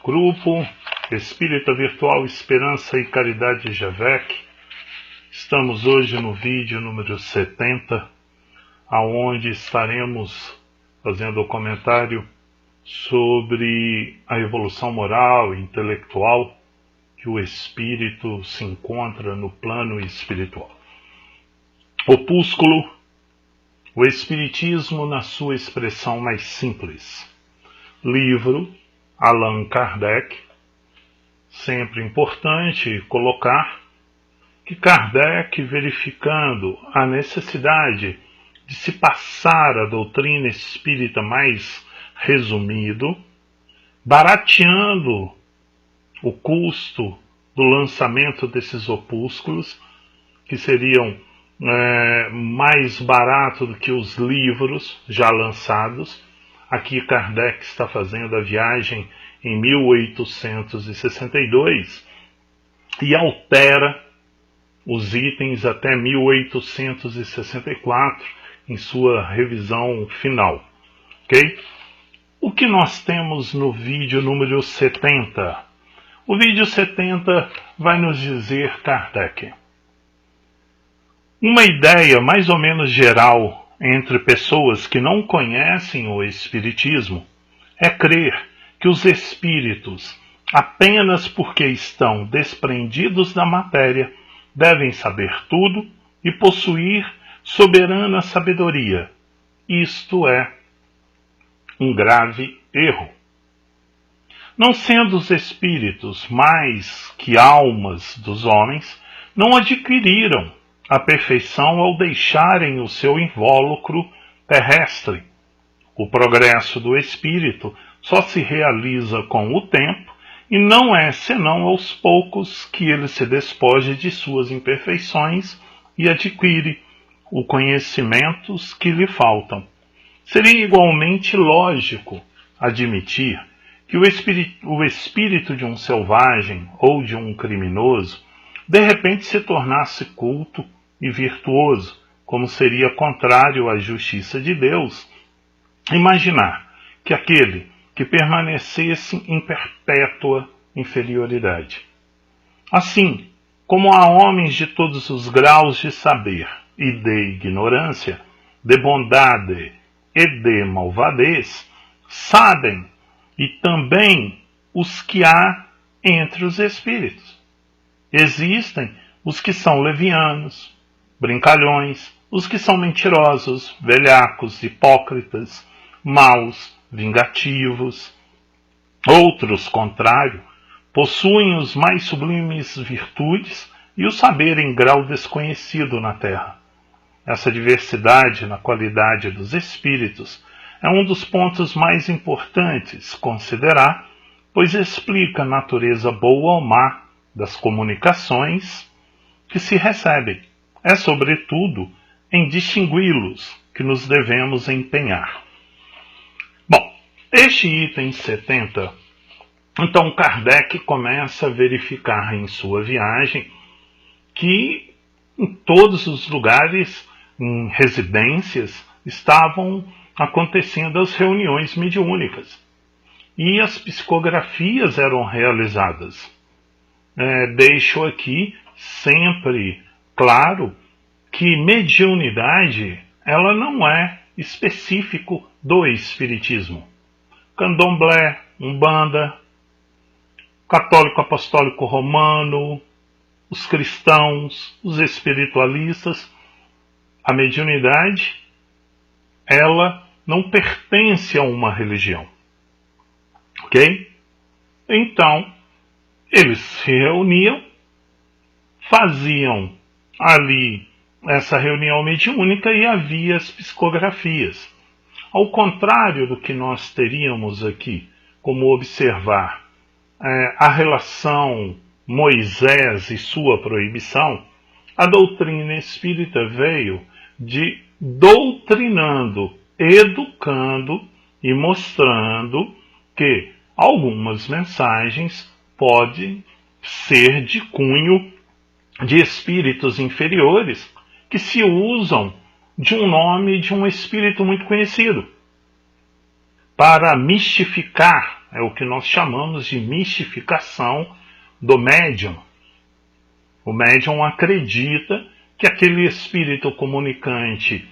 Grupo Espírita Virtual Esperança e Caridade Javec. Estamos hoje no vídeo número 70, aonde estaremos fazendo o comentário sobre a evolução moral e intelectual que o espírito se encontra no plano espiritual. Opúsculo: o Espiritismo na sua expressão mais simples. Livro Allan Kardec. Sempre importante colocar que Kardec, verificando a necessidade de se passar a doutrina espírita mais resumido, barateando o custo do lançamento desses opúsculos, que seriam mais barato do que os livros já lançados. Aqui Kardec está fazendo a viagem em 1862 e altera os itens até 1864 em sua revisão final. Ok? O que nós temos no vídeo número 70? O vídeo 70 vai nos dizer Kardec: uma ideia mais ou menos geral entre pessoas que não conhecem o Espiritismo é crer que os espíritos, apenas porque estão desprendidos da matéria, devem saber tudo e possuir soberana sabedoria. Isto é um grave erro. Não sendo os espíritos mais que almas dos homens, não adquiriram a perfeição ao deixarem o seu invólucro terrestre. O progresso do espírito só se realiza com o tempo e não é senão aos poucos que ele se despoja de suas imperfeições e adquire os conhecimentos que lhe faltam. Seria igualmente lógico admitir que o espírito de um selvagem ou de um criminoso de repente se tornasse culto e virtuoso, como seria contrário à justiça de Deus, imaginar que aquele que permanecesse em perpétua inferioridade. Assim, como há homens de todos os graus de saber e de ignorância, de bondade e de malvadez, sabem e também os que há entre os espíritos. Existem os que são levianos, brincalhões, os que são mentirosos, velhacos, hipócritas, maus, vingativos. Outros, contrário, possuem os mais sublimes virtudes e o saber em grau desconhecido na terra. Essa diversidade na qualidade dos espíritos é um dos pontos mais importantes considerar, pois explica a natureza boa ou má das comunicações que se recebem. É, sobretudo, em distingui-los que nos devemos empenhar. Bom, este item 70, então Kardec começa a verificar em sua viagem que em todos os lugares, em residências, estavam acontecendo as reuniões mediúnicas e as psicografias eram realizadas. Deixo aqui sempre claro que mediunidade ela não é específico do espiritismo. Candomblé, Umbanda, Católico Apostólico Romano, os cristãos, os espiritualistas, a mediunidade ela não pertence a uma religião. Ok? Então, eles se reuniam, faziam ali essa reunião mediúnica e havia as psicografias. Ao contrário do que nós teríamos aqui, como observar a relação Moisés e sua proibição, a doutrina espírita veio de doutrinando, educando e mostrando que algumas mensagens podem ser de cunho de espíritos inferiores que se usam de um nome de um espírito muito conhecido para mistificar é o que nós chamamos de mistificação do médium. O médium acredita que aquele espírito comunicante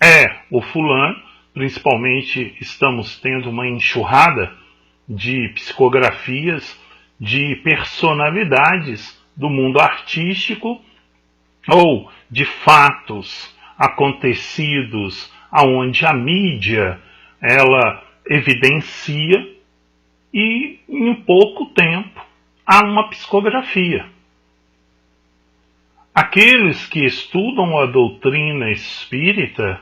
é o fulano. Principalmente estamos tendo uma enxurrada de psicografias de personalidades do mundo artístico ou de fatos acontecidos aonde a mídia ela evidencia e em pouco tempo há uma psicografia. Aqueles que estudam a doutrina espírita,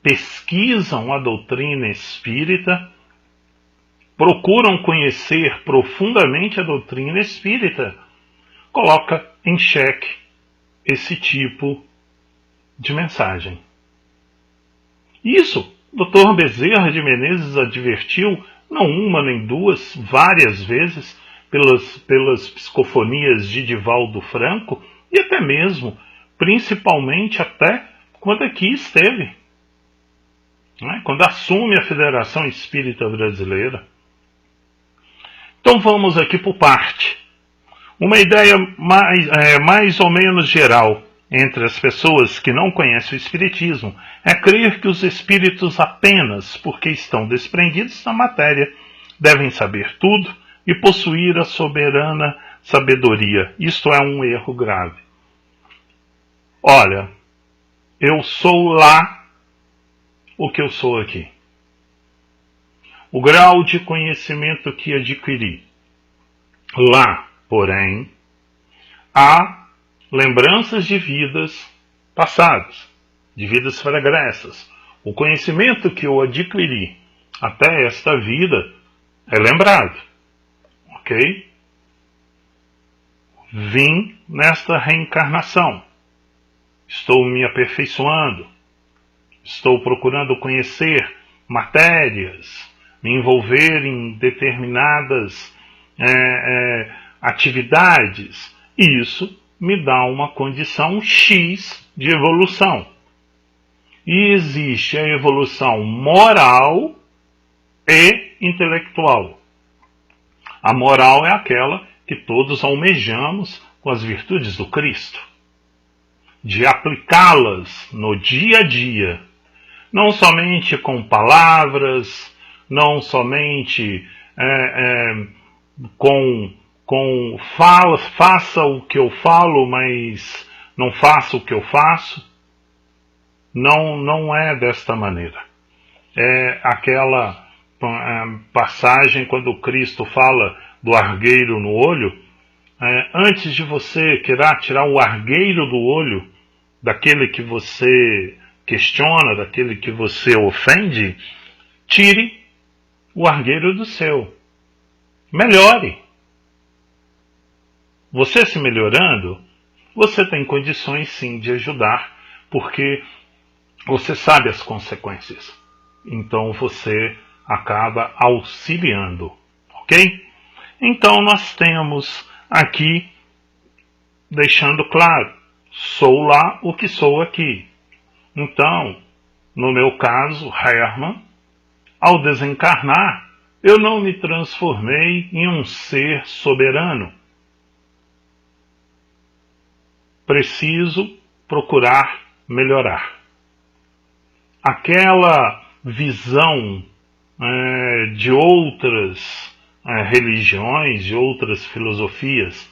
pesquisam a doutrina espírita, procuram conhecer profundamente a doutrina espírita, coloca em xeque esse tipo de mensagem. Isso, Dr. Bezerra de Menezes advertiu, não uma nem duas, várias vezes, pelas psicofonias de Divaldo Franco, e até mesmo, principalmente até quando aqui esteve, né? Quando assume a Federação Espírita Brasileira. Então vamos aqui por parte. Uma ideia mais ou menos geral entre as pessoas que não conhecem o Espiritismo é crer que os espíritos, apenas porque estão desprendidos da matéria, devem saber tudo e possuir a soberana sabedoria. Isto é um erro grave. Olha, eu sou lá o que eu sou aqui. O grau de conhecimento que adquiri lá, porém, há lembranças de vidas passadas, de vidas pregressas. O conhecimento que eu adquiri até esta vida é lembrado, ok? Vim nesta reencarnação, estou me aperfeiçoando, estou procurando conhecer matérias, me envolver em determinadas atividades, e isso me dá uma condição X de evolução. E existe a evolução moral e intelectual. A moral é aquela que todos almejamos com as virtudes do Cristo, de aplicá-las no dia a dia, não somente com palavras, não somente faça o que eu falo, mas não faça o que eu faço. Não é desta maneira. É aquela passagem quando Cristo fala do argueiro no olho. Antes de você querer tirar o argueiro do olho daquele que você questiona, daquele que você ofende, tire o argueiro do seu. Melhore. Você se melhorando, você tem condições sim de ajudar, porque você sabe as consequências. Então você acaba auxiliando, ok? Então nós temos aqui, deixando claro, sou lá o que sou aqui. Então, no meu caso, Hermann, ao desencarnar, eu não me transformei em um ser soberano. Preciso procurar melhorar. Aquela visão de outras religiões, de outras filosofias,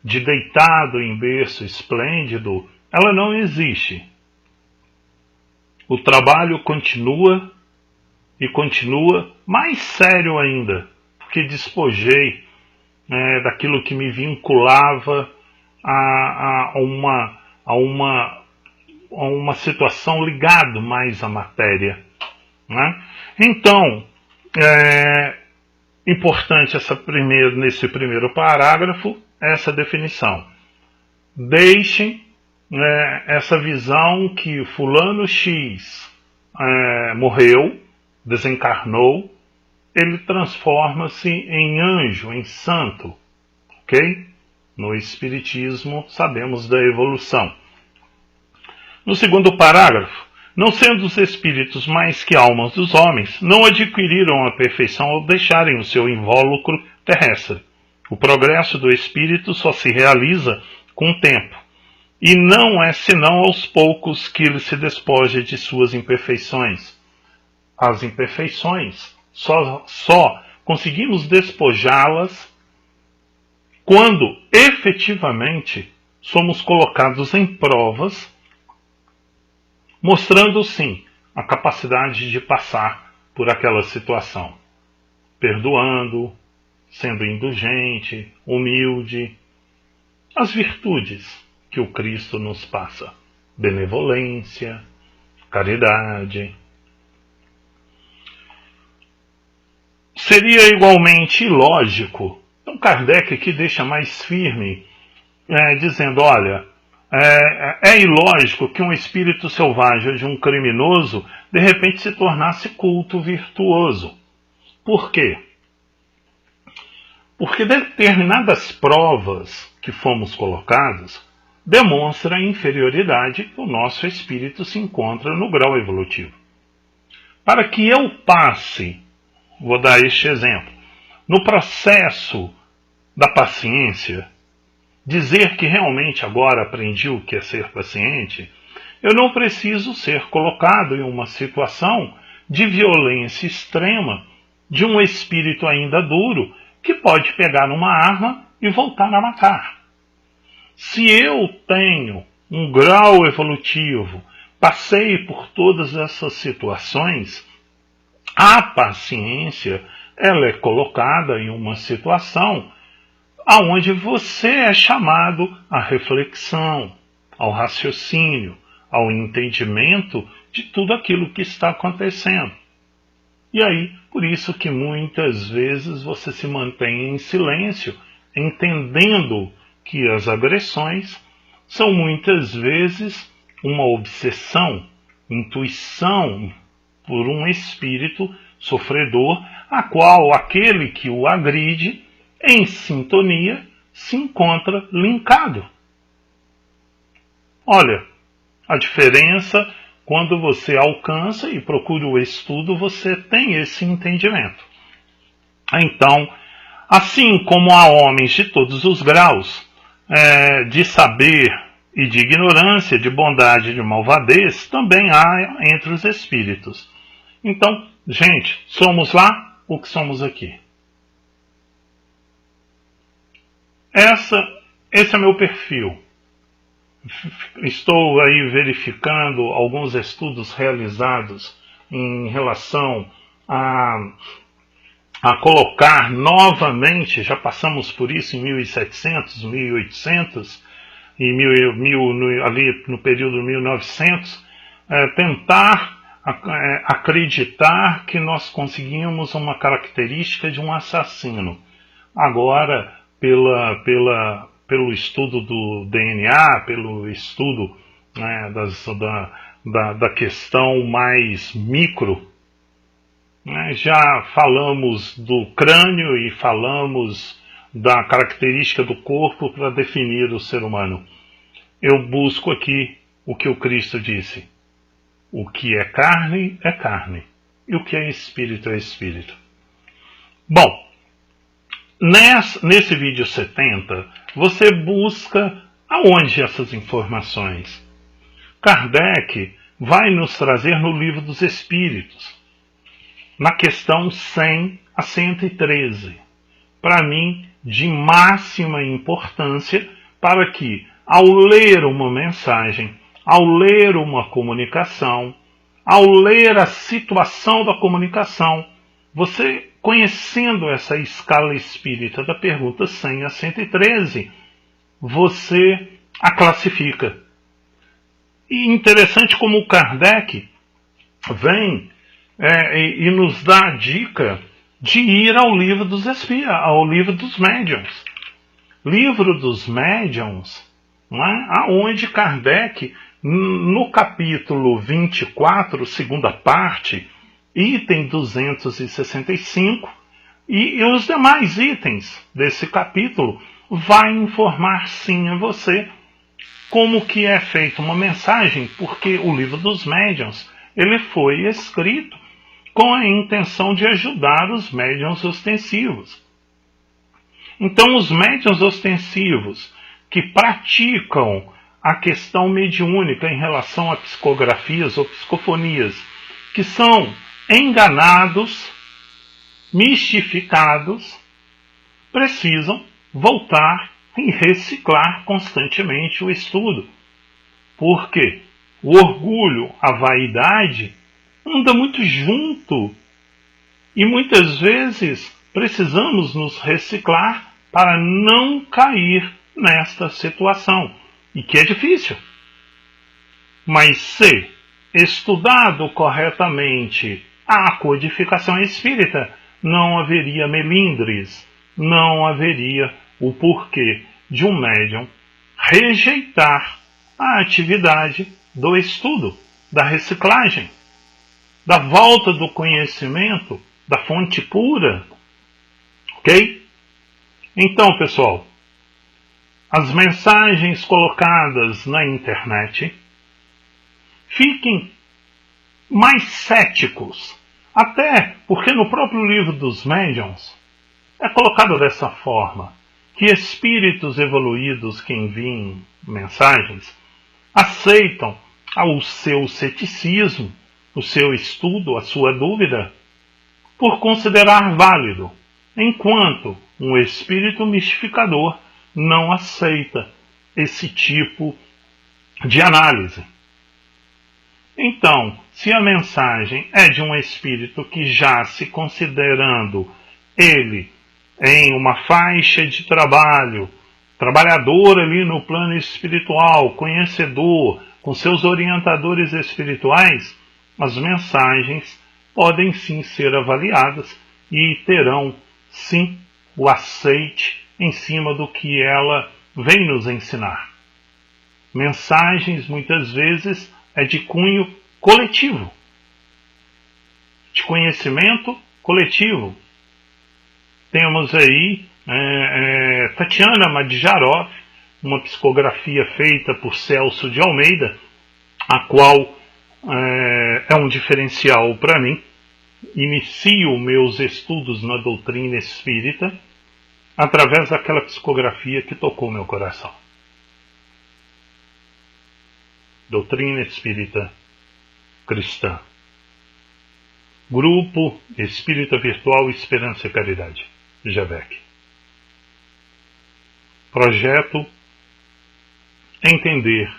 de deitado em berço esplêndido, ela não existe. O trabalho continua e continua mais sério ainda, porque despojei daquilo que me vinculava a uma situação ligada mais à matéria, né? Então, importante nesse primeiro parágrafo, essa definição. Deixem essa visão que fulano X morreu, desencarnou, ele transforma-se em anjo, em santo, ok? No Espiritismo sabemos da evolução. No segundo parágrafo, Não sendo os espíritos mais que almas dos homens, não adquiriram a perfeição ao deixarem o seu invólucro terrestre. O progresso do espírito só se realiza com o tempo, e não é senão aos poucos que ele se despoja de suas imperfeições. As imperfeições só conseguimos despojá-las quando efetivamente somos colocados em provas, mostrando sim a capacidade de passar por aquela situação, perdoando, sendo indulgente, humilde, as virtudes que o Cristo nos passa: benevolência, caridade. Seria igualmente ilógico, então Kardec aqui deixa mais firme, dizendo, olha, é ilógico que um espírito selvagem de um criminoso de repente se tornasse culto virtuoso. Por quê? Porque determinadas provas que fomos colocados demonstram a inferioridade que o nosso espírito se encontra no grau evolutivo. Para que eu passe, vou dar este exemplo, no processo da paciência, dizer que realmente agora aprendi o que é ser paciente, eu não preciso ser colocado em uma situação de violência extrema de um espírito ainda duro que pode pegar uma arma e voltar a matar. Se eu tenho um grau evolutivo, passei por todas essas situações, a paciência ela é colocada em uma situação aonde você é chamado à reflexão, ao raciocínio, ao entendimento de tudo aquilo que está acontecendo. E aí, por isso que muitas vezes você se mantém em silêncio, entendendo que as agressões são muitas vezes uma obsessão, intuição por um espírito sofredor, a qual aquele que o agride, em sintonia, se encontra linkado. Olha, a diferença, quando você alcança e procura o estudo, você tem esse entendimento. Então, assim como há homens de todos os graus, de saber e de ignorância, de bondade e de malvadez, também há entre os espíritos. Então, gente, somos lá o que somos aqui. Esse é meu perfil. Estou aí verificando alguns estudos realizados em relação a colocar novamente, já passamos por isso em 1700, 1800 e ali no período 1900, tentar acreditar que nós conseguimos uma característica de um assassino. Agora, pelo estudo do DNA, pelo estudo, né, da questão mais micro, né, já falamos do crânio e falamos da característica do corpo para definir o ser humano. Eu busco aqui o que o Cristo disse. O que é carne, e o que é espírito, é espírito. Bom, nesse vídeo 70, você busca aonde essas informações? Kardec vai nos trazer no Livro dos Espíritos, na questão 100 a 113. Para mim, de máxima importância, para que, ao ler uma mensagem, ao ler uma comunicação, ao ler a situação da comunicação, você, conhecendo essa escala espírita da pergunta 100 a 113, você a classifica. E interessante como o Kardec vem e nos dá a dica de ir ao livro dos espíritos, ao livro dos médiuns. Livro dos médiuns, né, aonde Kardec, no capítulo 24, segunda parte, item 265, e os demais itens desse capítulo vai informar sim a você como que é feita uma mensagem, porque o livro dos médiuns ele foi escrito com a intenção de ajudar os médiuns ostensivos. Então, os médiuns ostensivos que praticam a questão mediúnica em relação a psicografias ou psicofonias, que são enganados, mistificados, precisam voltar e reciclar constantemente o estudo. Porque o orgulho, a vaidade, anda muito junto. E muitas vezes precisamos nos reciclar para não cair nesta situação. E que é difícil. Mas se estudado corretamente a codificação espírita, não haveria melindres, não haveria o porquê de um médium rejeitar a atividade do estudo, da reciclagem, da volta do conhecimento, da fonte pura. Ok? Então, pessoal, as mensagens colocadas na internet, fiquem mais céticos, até porque no próprio livro dos médiuns é colocado dessa forma, que espíritos evoluídos que enviam mensagens aceitam o seu ceticismo, o seu estudo, a sua dúvida, por considerar válido, enquanto um espírito mistificador não aceita esse tipo de análise. Então, se a mensagem é de um espírito que já se considerando ele em uma faixa de trabalho, trabalhador ali no plano espiritual, conhecedor, com seus orientadores espirituais, as mensagens podem sim ser avaliadas e terão sim o aceite em cima do que ela vem nos ensinar. Mensagens muitas vezes é de cunho coletivo, de conhecimento coletivo. Temos aí Tatiana Madjarov, uma psicografia feita por Celso de Almeida, a qual é um diferencial para mim. Inicio meus estudos na doutrina espírita através daquela psicografia que tocou meu coração. Doutrina Espírita Cristã. Grupo Espírita Virtual Esperança e Caridade. Jabec. Projeto Entender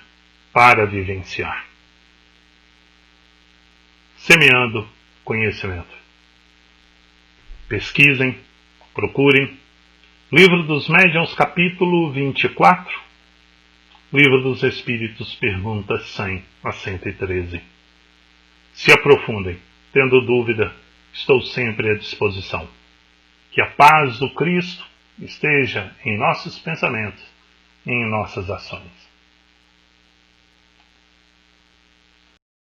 para Vivenciar. Semeando conhecimento. Pesquisem, procurem. Livro dos Médiuns, capítulo 24. Livro dos Espíritos, perguntas 100 a 113. Se aprofundem. Tendo dúvida, estou sempre à disposição. Que a paz do Cristo esteja em nossos pensamentos e em nossas ações.